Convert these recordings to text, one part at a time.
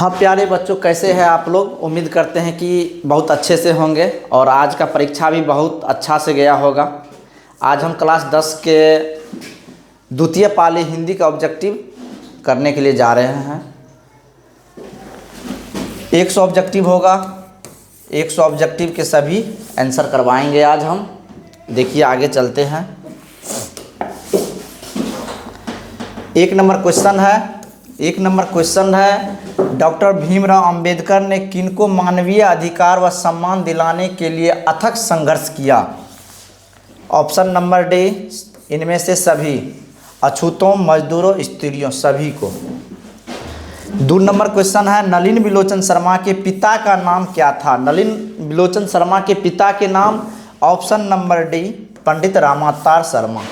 हाँ प्यारे बच्चों, कैसे हैं आप लोग। उम्मीद करते हैं कि बहुत अच्छे से होंगे और आज का परीक्षा भी बहुत अच्छा से गया होगा। आज हम क्लास 10 के द्वितीय पाली हिंदी का ऑब्जेक्टिव करने के लिए जा रहे हैं। 100 ऑब्जेक्टिव होगा। 100 ऑब्जेक्टिव के सभी आंसर करवाएंगे आज हम। देखिए आगे चलते हैं। 1 नंबर क्वेश्चन है डॉक्टर भीमराव अंबेडकर ने किनको मानवीय अधिकार व सम्मान दिलाने के लिए अथक संघर्ष किया। ऑप्शन नंबर डी, इनमें से सभी, अछूतों, मजदूरों, स्त्रियों, सभी को। 2 नंबर क्वेश्चन है नलिन बिलोचन शर्मा के पिता का नाम क्या था। नलिन बिलोचन शर्मा के पिता के नाम, ऑप्शन नंबर डी, पंडित रामावतार शर्मा।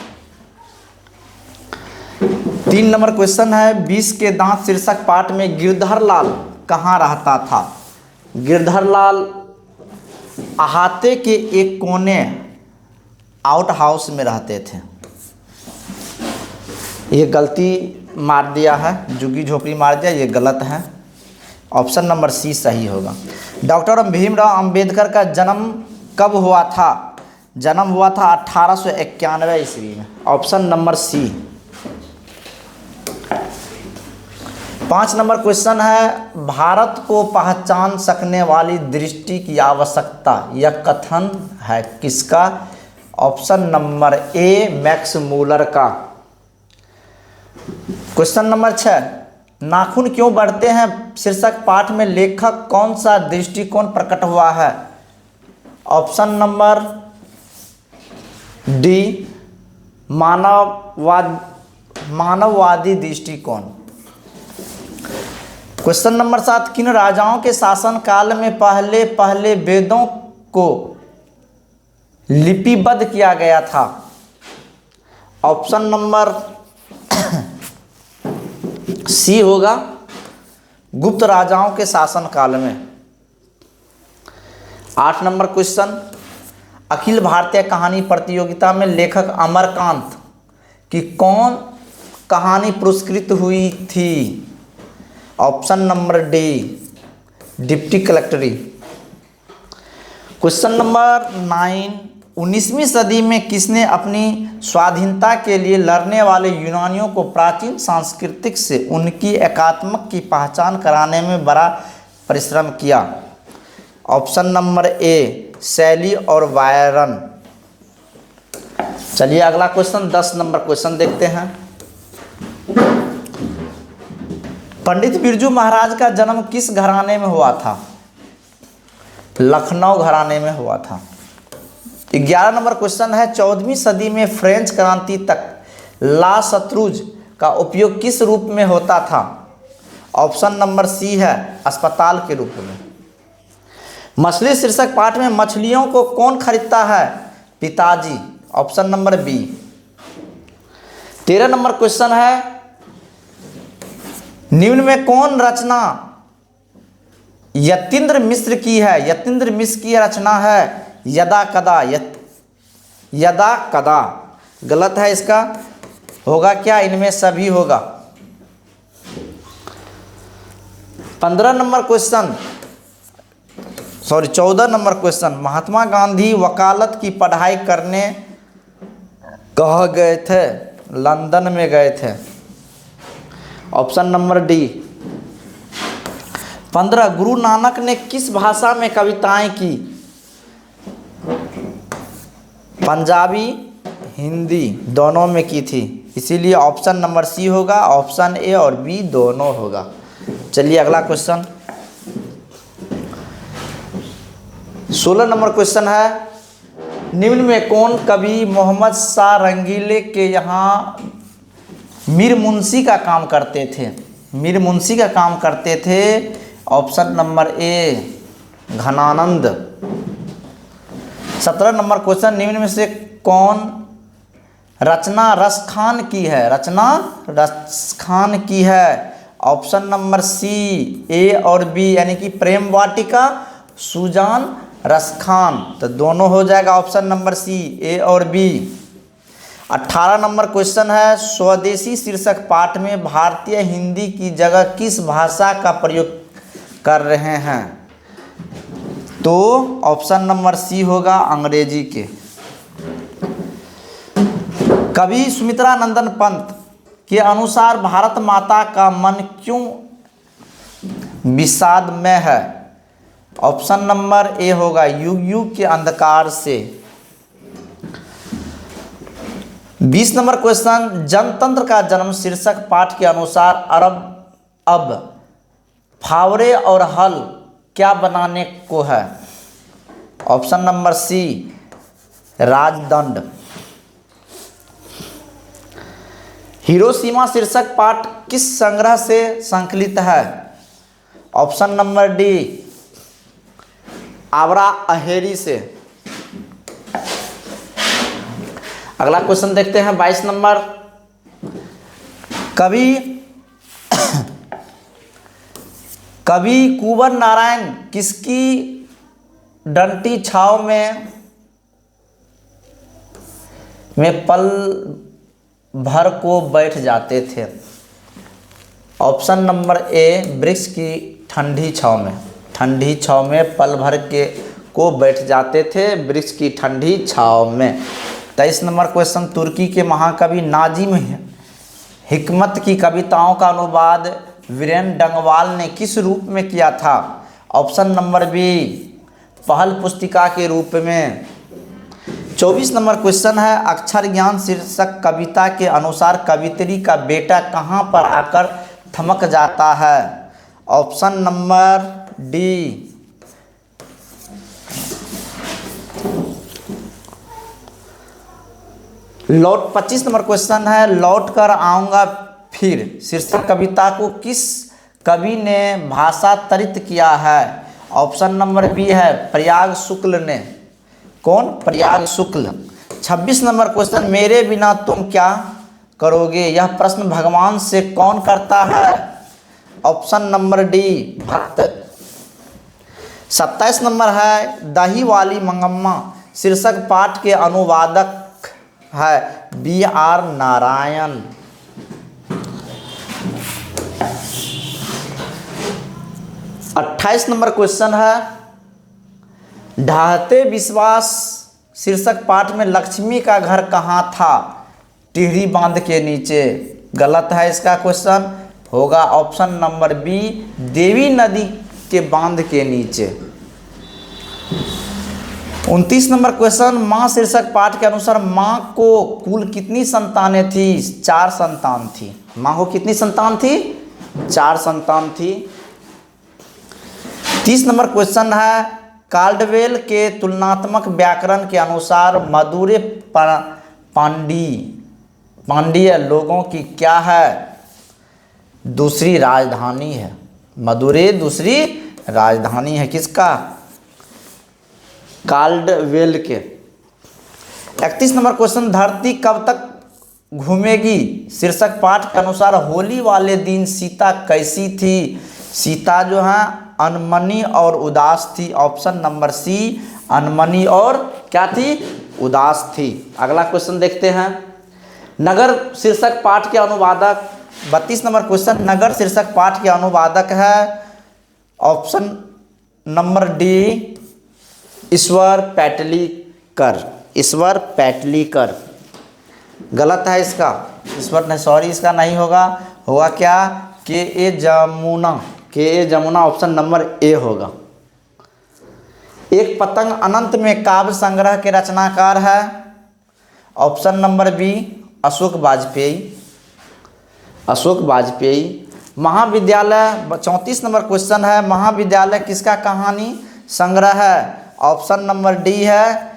3 नंबर क्वेश्चन है 20 के दांत शीर्षक पाठ में गिरधर लाल कहाँ रहता था। गिरधर लाल अहाते के एक कोने आउट हाउस में रहते थे। ये गलती मार दिया है, झुग्गी झोपड़ी मार दिया, ये गलत है। ऑप्शन नंबर सी सही होगा। डॉक्टर भीमराव अंबेडकर का जन्म कब हुआ था। जन्म हुआ था 1891 ईस्वी में। Option number C. 5 number question है भारत को पहचान सकने वाली दृष्टि की आवश्यकता, यह कथन है किसका। ऑप्शन नंबर ए, मैक्स मूलर का। क्वेश्चन नंबर 6 नाखून क्यों बढ़ते हैं शीर्षक पाठ में लेखक कौन सा दृष्टिकोण प्रकट हुआ है। ऑप्शन नंबर डी, मानववादी दृष्टिकोण। क्वेश्चन नंबर 7 किन राजाओं के शासनकाल में पहले वेदों को लिपिबद्ध किया गया था। ऑप्शन नंबर सी होगा, गुप्त राजाओं के शासनकाल में। 8 नंबर क्वेश्चन अखिल भारतीय कहानी प्रतियोगिता में लेखक अमरकांत की कौन कहानी पुरस्कृत हुई थी। ऑप्शन नंबर डी, डिप्टी कलेक्टरी। क्वेश्चन नंबर 9 19वीं सदी में किसने अपनी स्वाधीनता के लिए लड़ने वाले यूनानियों को प्राचीन सांस्कृतिक से उनकी एकात्मक की पहचान कराने में बड़ा परिश्रम किया। ऑप्शन नंबर ए, शैली और वायरन। चलिए अगला क्वेश्चन 10 नंबर क्वेश्चन देखते हैं। पंडित बिरजू महाराज का जन्म किस घराने में हुआ था। लखनऊ घराने में हुआ था। 11 नंबर क्वेश्चन है 14वीं सदी में फ्रेंच क्रांति तक ला शत्रुज का उपयोग किस रूप में होता था। ऑप्शन नंबर सी है, अस्पताल के रूप में। मछली शीर्षक पाठ में मछलियों को कौन खरीदता है। पिताजी। Option number B. 13 number question है निम्न में कौन रचना यतीन्द्र मिश्र की है। यतीन्द्र मिश्र की रचना है यदा कदा। यदा कदा गलत है, इसका होगा क्या, इनमें सभी होगा। 14 नंबर क्वेश्चन महात्मा गांधी वकालत की पढ़ाई करने कहाँ गए थे। लंदन में गए थे। Option number D. 15 Guru Nanak ने किस भाषा में कविताएं की। पंजाबी, हिंदी दोनों में की थी, इसीलिए ऑप्शन नंबर सी होगा। ऑप्शन ए और बी दोनों होगा। चलिए अगला क्वेश्चन 16 नंबर क्वेश्चन है निम्न में कौन कवि मोहम्मद शाह रंगीले के यहाँ मीर मुंशी का काम करते थे। मीर मुंशी का काम करते थे। Option number A, Ghananand. 17 number question निम्न में से कौन रचना रसखान की है। रचना रसखान की है। ऑप्शन नंबर सी, ए और बी, यानी कि प्रेम वाटिका, सुजान रसखान। तो दोनों हो जाएगा ऑप्शन नंबर सी, ए और बी। 18 नंबर क्वेश्चन है स्वदेशी शीर्षक पाठ में भारतीय हिंदी की जगह किस भाषा का प्रयोग कर रहे हैं, तो ऑप्शन नंबर सी होगा अंग्रेजी के। कवि सुमित्रा नंदन पंत के अनुसार भारत माता का मन क्यों विषाद में है? ऑप्शन नंबर ए होगा युग युग के अंधकार से। 20 नंबर क्वेश्चन, जनतंत्र का जन्म शीर्षक पाठ के अनुसार अब फावड़े और हल क्या बनाने को है? ऑप्शन नंबर सी राजदंड। हिरोशिमा शीर्षक पाठ किस संग्रह से संकलित है? ऑप्शन नंबर डी आवरा अहेरी से। अगला क्वेश्चन देखते हैं 22 नंबर, कवि कुंवर नारायण किसकी डंटी छाव में पल भर को बैठ जाते थे? ऑप्शन नंबर ए वृक्ष की ठंडी छाव में पल भर को बैठ जाते थे वृक्ष की ठंडी छाव में। 23 नंबर क्वेश्चन, तुर्की के महाकवि नाजिम हिकमत की कविताओं का अनुवाद वीरेन डंगवाल ने किस रूप में किया था? ऑप्शन नंबर बी पहल पुस्तिका के रूप में। 24 नंबर क्वेश्चन है, अक्षर ज्ञान शीर्षक कविता के अनुसार कवित्री का बेटा कहाँ पर आकर थमक जाता है? ऑप्शन नंबर डी लौट। 25 नंबर क्वेश्चन है, लौट कर आऊँगा फिर शीर्षक कविता को किस कवि ने भाषांतरित किया है? ऑप्शन नंबर बी है प्रयाग शुक्ल ने। कौन? प्रयाग शुक्ल। 26 नंबर क्वेश्चन, मेरे बिना तुम क्या करोगे यह प्रश्न भगवान से कौन करता है? ऑप्शन नंबर डी भक्त। 27 नंबर है, दही वाली मंगम्मा शीर्षक पाठ के अनुवादक है B R Narayan. 28 number question है, ढाहते विश्वास शीर्षक पाठ में लक्ष्मी का घर कहाँ था? टिहरी बांध के नीचे। गलत है, इसका क्वेश्चन होगा ऑप्शन नंबर बी देवी नदी के बांध के नीचे। 29 नंबर क्वेश्चन, माँ शीर्षक पाठ के अनुसार माँ को कुल कितनी संतानें थी? 4 संतान थी। माँ को कितनी संतान थी? 4 संतान थी। 30 नंबर क्वेश्चन है, काल्डवेल के तुलनात्मक व्याकरण के अनुसार मदुरै पांडीय लोगों की क्या है? दूसरी राजधानी है। मदुरै दूसरी राजधानी है किसका? काल्डवेल के। 31 नंबर क्वेश्चन, धरती कब तक घूमेगी शीर्षक पाठ के अनुसार होली वाले दिन सीता कैसी थी? सीता जो है अनमनी और उदास थी। ऑप्शन नंबर सी अनमनी और क्या थी? उदास थी। अगला क्वेश्चन देखते हैं, नगर शीर्षक पाठ के अनुवादक। 32 नंबर क्वेश्चन, नगर शीर्षक पाठ के अनुवादक है ऑप्शन नंबर डी ईश्वर पैटलीकर। ईश्वर पैटलीकर। गलत है इसका, ईश्वर नहीं, सॉरी इसका नहीं होगा। होगा क्या? के ए जमुना। ऑप्शन नंबर ए होगा। एक पतंग अनंत में काव्य संग्रह के रचनाकार है? Option number B Ashok Vajpeyi. महाविद्यालय 34 नंबर क्वेश्चन है, महाविद्यालय किसका कहानी संग्रह है? ऑप्शन नंबर डी है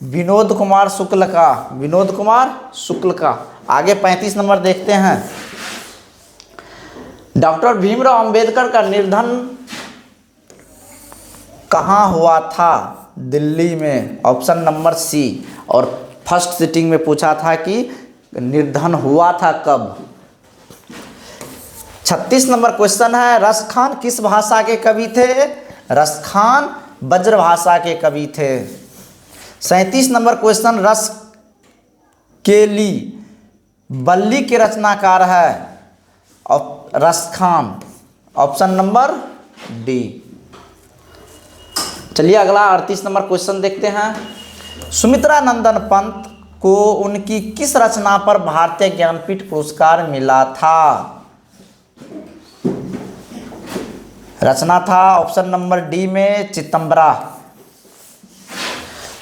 विनोद कुमार शुक्ल का। आगे 35 नंबर देखते हैं, डॉक्टर भीमराव अंबेडकर का निर्धन कहाँ हुआ था? दिल्ली में। Option number C. और फर्स्ट सिटिंग में पूछा था कि निर्धन हुआ था कब? 36 नंबर क्वेश्चन है, रसखान किस भाषा के कवि थे? रसखान ब्रज भाषा के कवि थे। 37 नंबर क्वेश्चन, रस केली बल्ली के रचनाकार है? रसखान। Option number D. चलिए अगला 38 नंबर क्वेश्चन देखते हैं। सुमित्रा नंदन पंत को उनकी किस रचना पर भारतीय ज्ञानपीठ पुरस्कार मिला था? रचना था ऑप्शन नंबर डी में चितंबरा।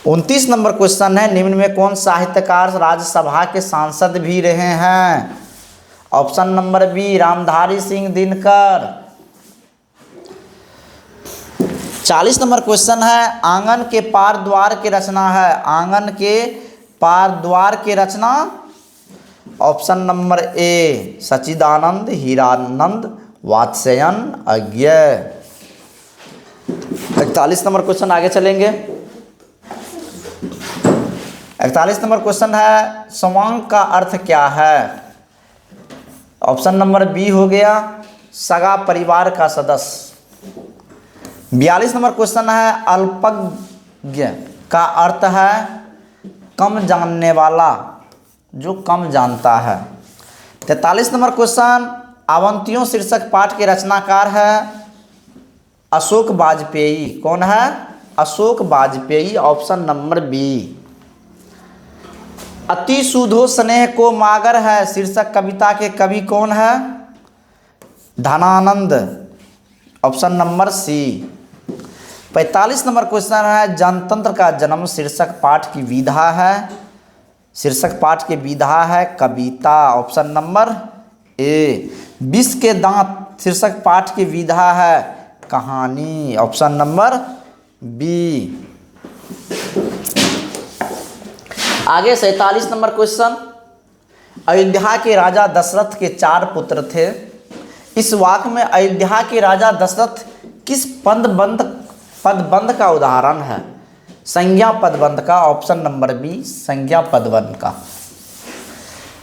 29 नंबर क्वेश्चन है, निम्न में कौन साहित्यकार राज्यसभा के सांसद भी रहे हैं? Option number B Ramdhari Singh Dinkar. 40 number question है, आंगन के पार द्वार की रचना है। आंगन के पार द्वार की रचना option number A Sachchidanand Hiranand Vatsyayan अज्ञ। 41 नंबर क्वेश्चन आगे चलेंगे। 41 नंबर क्वेश्चन है, स्वांग का अर्थ क्या है? ऑप्शन नंबर बी हो गया सगा परिवार का सदस्य। 42 नंबर क्वेश्चन है, अल्पज्ञ का अर्थ है कम जानने वाला, जो कम जानता है। 43 नंबर क्वेश्चन, अवंतियों शीर्षक पाठ के रचनाकार है अशोक वाजपेयी। कौन है? Ashok Vajpeyi, option number B. अति सुधो स्नेह को मागर है शीर्षक कविता के कवि कौन है? Dhananand, option number C. 45 number question है, जनतंत्र का जन्म शीर्षक पाठ की विधा है। शीर्षक पाठ की विधा है कविता, ऑप्शन नंबर ए। विष के दांत शीर्षक पाठ की विधा है कहानी, ऑप्शन नंबर बी। आगे 47 नंबर क्वेश्चन, अयोध्या के राजा दशरथ के 4 पुत्र थे। इस वाक्य में अयोध्या के राजा दशरथ किस पदबंध का उदाहरण है? संज्ञा पदबंध का, ऑप्शन नंबर बी संज्ञा पदबंध का।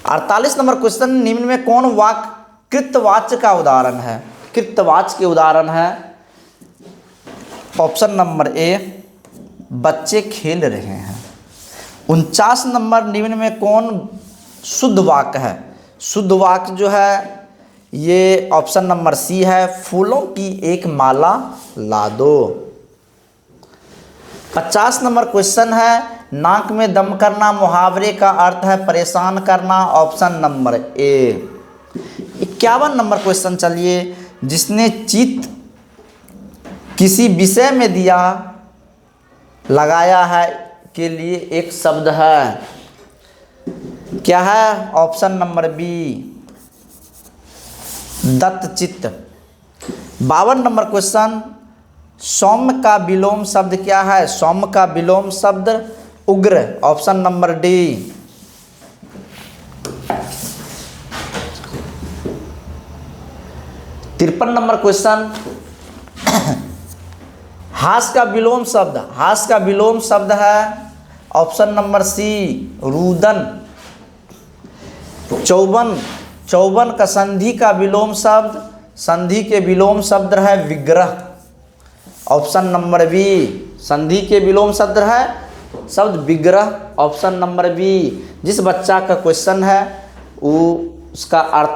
48 नंबर क्वेश्चन, निम्न में कौन वाक्य कृतवाच्य का उदाहरण है? कृतवाच्य के उदाहरण है ऑप्शन नंबर ए बच्चे खेल रहे हैं। 49 नंबर, निम्न में कौन शुद्ध वाक्य है? शुद्ध वाक्य जो है ये ऑप्शन नंबर सी है, फूलों की एक माला ला दो। 50 नंबर क्वेश्चन है, नाक में दम करना मुहावरे का अर्थ है परेशान करना, ऑप्शन नंबर ए। 51 नंबर क्वेश्चन, चलिए, जिसने चित किसी विषय में दिया लगाया है के लिए एक शब्द है, क्या है? ऑप्शन नंबर बी दत्तचित्त। 52 नंबर क्वेश्चन, सौम्य का विलोम शब्द क्या है? सौम्य का विलोम शब्द उग्र, option number D. 53 number question, हास का विलोम शब्द है ऑप्शन नंबर सी रुदन। 54 का संधि का विलोम शब्द, संधि के विलोम शब्द है विग्रह, ऑप्शन नंबर बी। संधि के विलोम शब्द है शब्द विग्रह, ऑप्शन नंबर बी। जिस बच्चा का क्वेश्चन है वो उसका अर्थ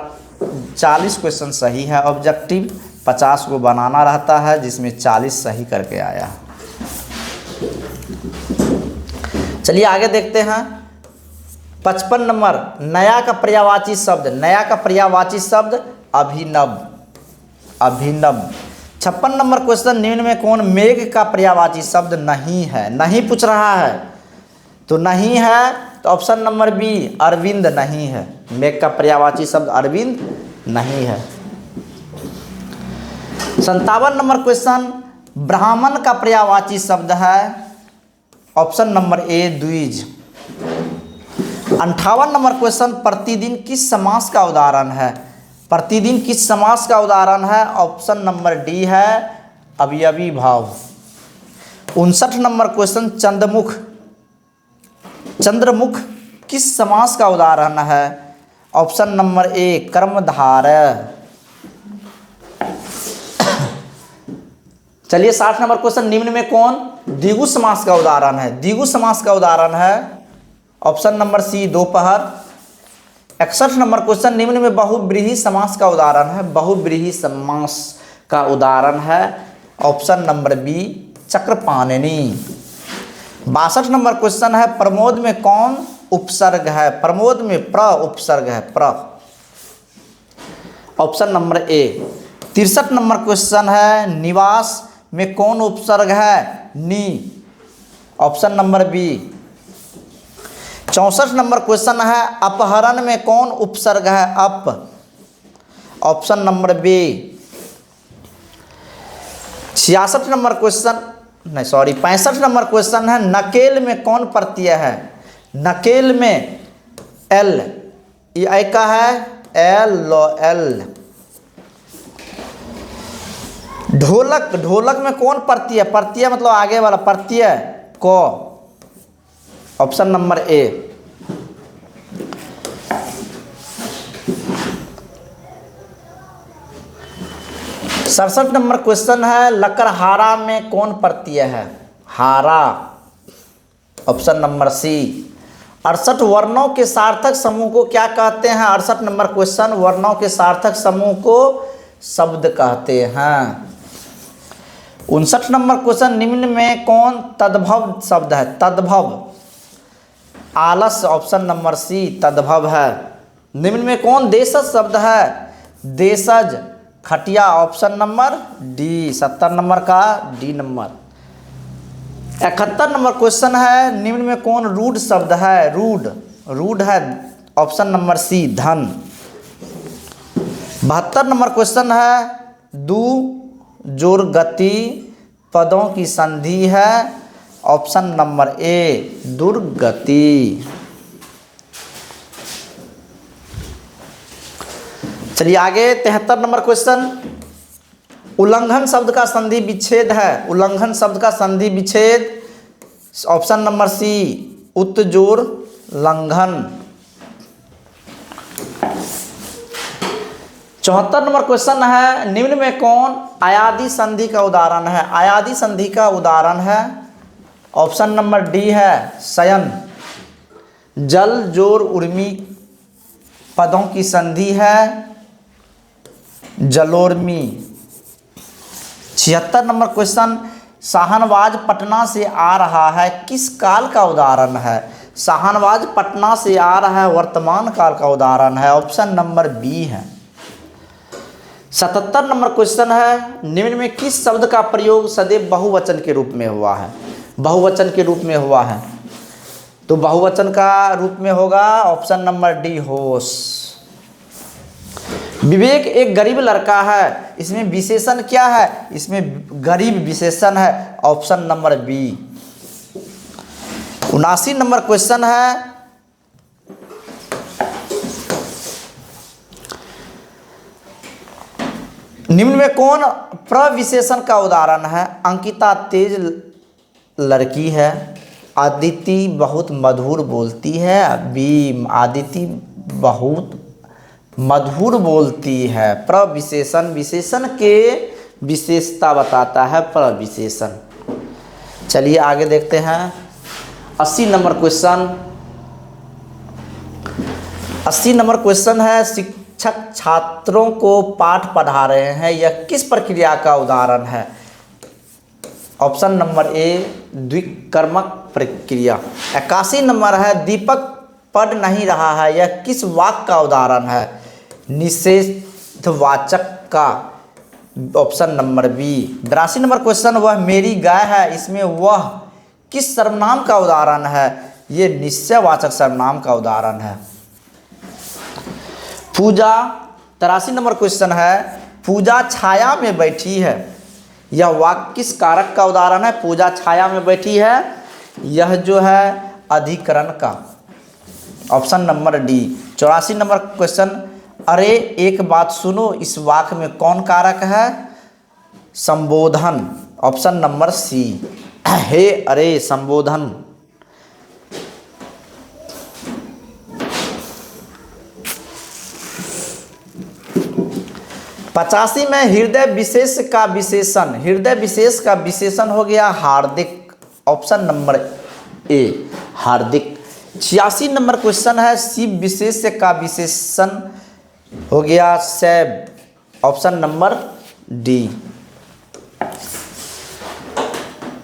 40 क्वेश्चन सही है ऑब्जेक्टिव, 50 को बनाना रहता है जिसमें 40 सही करके आया। चलिए आगे देखते हैं। 55 नंबर, नया का पर्यायवाची शब्द अभिनव। 56 नंबर क्वेश्चन, निम्न में कौन मेघ का पर्यायवाची शब्द नहीं है? नहीं पूछ रहा है तो नहीं है, तो ऑप्शन नंबर बी अरविंद नहीं है। मेघ का पर्यायवाची शब्द अरविंद नहीं है। 57 नंबर क्वेश्चन, ब्राह्मण का पर्यायवाची शब्द है ऑप्शन नंबर ए द्विज। 58 नंबर क्वेश्चन, प्रतिदिन किस समास का उदाहरण है? प्रतिदिन किस समास का उदाहरण है? ऑप्शन नंबर डी है अवयवी भाव। 59 नंबर क्वेश्चन, चंद्रमुख किस समास का उदाहरण है? ऑप्शन नंबर ए कर्मधारय। चलिए 60 नंबर क्वेश्चन, निम्न में कौन द्विगु समास का उदाहरण है? द्विगु समास का उदाहरण है ऑप्शन नंबर सी दोपहर। 61 नंबर क्वेश्चन, निम्न में बहुव्रीहि समास का उदाहरण है? बहुव्रीहि समास का उदाहरण है? ऑप्शन नंबर बी चक्रपाणिनि। 62 नंबर क्वेश्चन है, प्रमोद में कौन उपसर्ग है? प्रमोद में प्र उपसर्ग है, प्र। Option number A. 63 number question है, निवास में कौन उपसर्ग है? नी। Option number B. 64 number question है, अपहरण में कौन उपसर्ग है? अप। Option number B. 65 number question नहीं सॉरी 65 नंबर क्वेश्चन है, नकेल में कौन प्रत्यय है? नकेल में एल, ये आई का है एल लो एल। ढोलक, ढोलक में कौन प्रत्यय? प्रत्यय मतलब आगे वाला प्रत्यय को। ऑप्शन नंबर ए। 67 नंबर क्वेश्चन है, लकड़हारा में कौन प्रत्यय है? हारा। ऑप्शन नंबर सी। 68 वर्णों के सार्थक समूह को क्या कहते हैं? 68 नंबर क्वेश्चन, वर्णों के सार्थक समूह को शब्द कहते हैं। 59 नंबर क्वेश्चन, निम्न में कौन तद्भव शब्द है? तद्भव, आलस। ऑप्शन नंबर सी तद्भव है। निम्न में कौन देशज शब्द है? देशज, खटिया। Option number D. 70 नंबर का डी नंबर। 71 नंबर क्वेश्चन है, निम्न में कौन रूढ़ शब्द है? रूढ़, रूढ़ है। ऑप्शन नंबर सी धन। 72 नंबर क्वेश्चन है, दू जोर गति पदों की संधि है। ऑप्शन नंबर ए दुर्गति। चलिए आगे 73 नंबर क्वेश्चन, उल्लंघन शब्द का संधि विच्छेद है। उल्लंघन शब्द का संधि विच्छेद। ऑप्शन नंबर सी उत्जोर लंघन। 74 नंबर क्वेश्चन है, निम्न में कौन अयादि संधि का उदाहरण है? अयादि संधि का उदाहरण है? ऑप्शन नंबर डी है शयन। जल जोर उर्मी पदों की संधि है जलोर्मी। 76 नंबर क्वेश्चन, शाहनवाज पटना से आ रहा है, किस काल का उदाहरण है? शाहनवाज पटना से आ रहा है, वर्तमान काल का उदाहरण है। ऑप्शन नंबर बी है। 77 नंबर क्वेश्चन है, निम्न में किस शब्द का प्रयोग सदैव बहुवचन के रूप में हुआ है? बहुवचन के रूप में हुआ है, तो बहुवचन का रूप में होगा ऑप्शन नंबर डी होश। विवेक एक गरीब लड़का है, इसमें विशेषण क्या है? इसमें गरीब विशेषण है। Option number B. 79 number question है, निम्न में कौन प्रविशेषण का उदाहरण है? अंकिता तेज लड़की है, आदिति बहुत मधुर बोलती है। बी आदिति बहुत मधुर बोलती है। प्रविशेषण विशेषण के विशेषता बताता है प्रविशेषण। चलिए आगे देखते हैं 80 नंबर क्वेश्चन। 80 नंबर क्वेश्चन है, शिक्षक छात्रों को पाठ पढ़ा रहे हैं, यह किस प्रक्रिया का उदाहरण है? ऑप्शन नंबर ए द्विकर्मक प्रक्रिया। 81 नंबर है, दीपक पढ़ नहीं रहा है, यह किस वाक्य का उदाहरण है? निषेधवाचक का। Option number B. 82 number question, वह मेरी गाय है, इसमें वह किस सर्वनाम का उदाहरण है? ये निश्चयवाचक सर्वनाम का उदाहरण है। पूजा 83 नंबर क्वेश्चन है, पूजा छाया में बैठी है, यह वाक्य किस कारक का उदाहरण है? पूजा छाया में बैठी है, यह जो है अधिकरण का। Option number D. 84 number question, अरे एक बात सुनो, इस वाक्य में कौन कारक है? संबोधन। ऑप्शन नंबर सी हे अरे संबोधन। 85 में हृदय विशेष का विशेषण, हृदय विशेष का विशेषण हो गया हार्दिक। ऑप्शन नंबर ए हार्दिक। 86 नंबर क्वेश्चन है, शिव विशेष का विशेषण हो गया सैव। Option number D.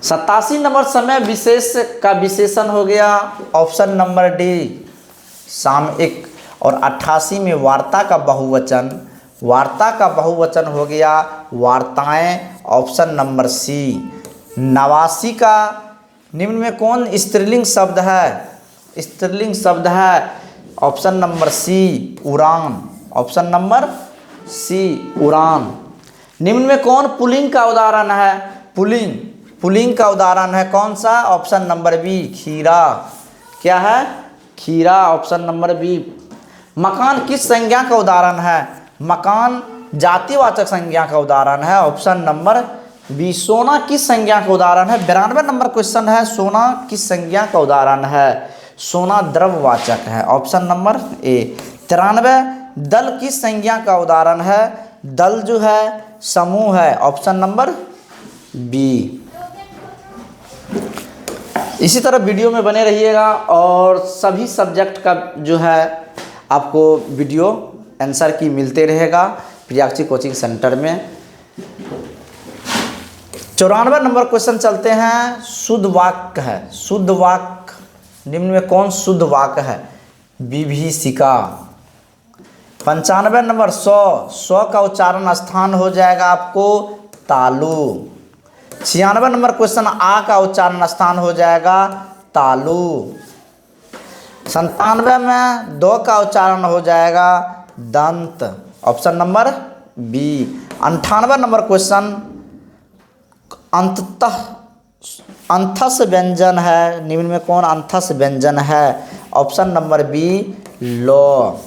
87 नंबर समय विशेष का विशेषण हो गया ऑप्शन नंबर डी सामयिक। और 88 में वार्ता का बहुवचन, वार्ता का बहुवचन हो गया वार्ताएं, ऑप्शन नंबर सी। 89 का निम्न में कौन स्त्रीलिंग शब्द है? स्त्रीलिंग शब्द है ऑप्शन नंबर सी उड़ान, ऑप्शन नंबर सी उड़ान। निम्न में कौन पुल्लिंग का उदाहरण है? पुल्लिंग, पुल्लिंग का उदाहरण है कौन सा? ऑप्शन नंबर बी खीरा। क्या है? खीरा, ऑप्शन नंबर बी। मकान किस संज्ञा का उदाहरण है? मकान जातिवाचक संज्ञा का उदाहरण है, ऑप्शन नंबर बी। सोना किस संज्ञा का उदाहरण है? 92 नंबर क्वेश्चन है, सोना किस संज्ञा का उदाहरण है? सोना द्रव्यवाचक है, ऑप्शन नंबर ए। 93 दल किस संज्ञा का उदाहरण है? दल जो है समूह है, ऑप्शन नंबर बी। इसी तरह वीडियो में बने रहिएगा और सभी सब्जेक्ट का जो है आपको वीडियो आंसर की मिलते रहेगा प्रियाक्षी कोचिंग सेंटर में। 94 नंबर क्वेश्चन चलते हैं। शुद्ध वाक्य है, शुद्ध वाक्य निम्न में कौन शुद्ध वाक्य है? विभीषिका। 95 नंबर 100 का उच्चारण स्थान हो जाएगा आपको तालु। 96 नंबर क्वेश्चन आ का उच्चारण स्थान हो जाएगा तालु। 97 में 2 का उच्चारण हो जाएगा दंत, option number B. 98 number question अंततः अंथस व्यंजन है, निम्न में कौन अंथस व्यंजन है? ऑप्शन नंबर बी लो।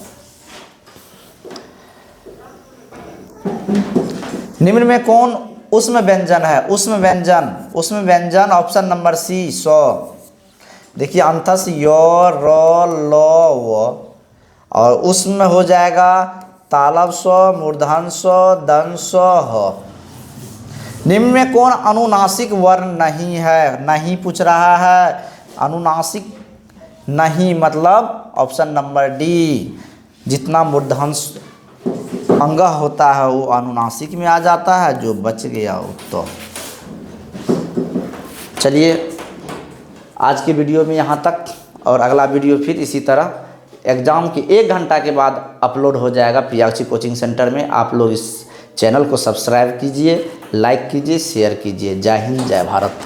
निम्न में कौन उष्म व्यंजन है? उष्म व्यंजन, उष्म व्यंजन ऑप्शन नंबर सी 100। देखिए अंथस यो रो लो वो, और उष्म हो जाएगा तालब स्व, मूर्धन स्व, दन स्व हो। निम्न में कौन अनुनासिक वर्ण नहीं है? नहीं पूछ रहा है, अनुनासिक नहीं मतलब ऑप्शन नंबर डी। जितना मूर्धन अंग होता है वो अनुनासिक में आ जाता है, जो बच गया वो तो। चलिए आज के वीडियो में यहाँ तक, और अगला वीडियो फिर इसी तरह एग्ज़ाम के 1 घंटा के बाद अपलोड हो जाएगा प्रियाक्षी कोचिंग सेंटर में। आप लोग इस चैनल को सब्सक्राइब कीजिए, लाइक कीजिए, शेयर कीजिए। जय हिंद, जय भारत।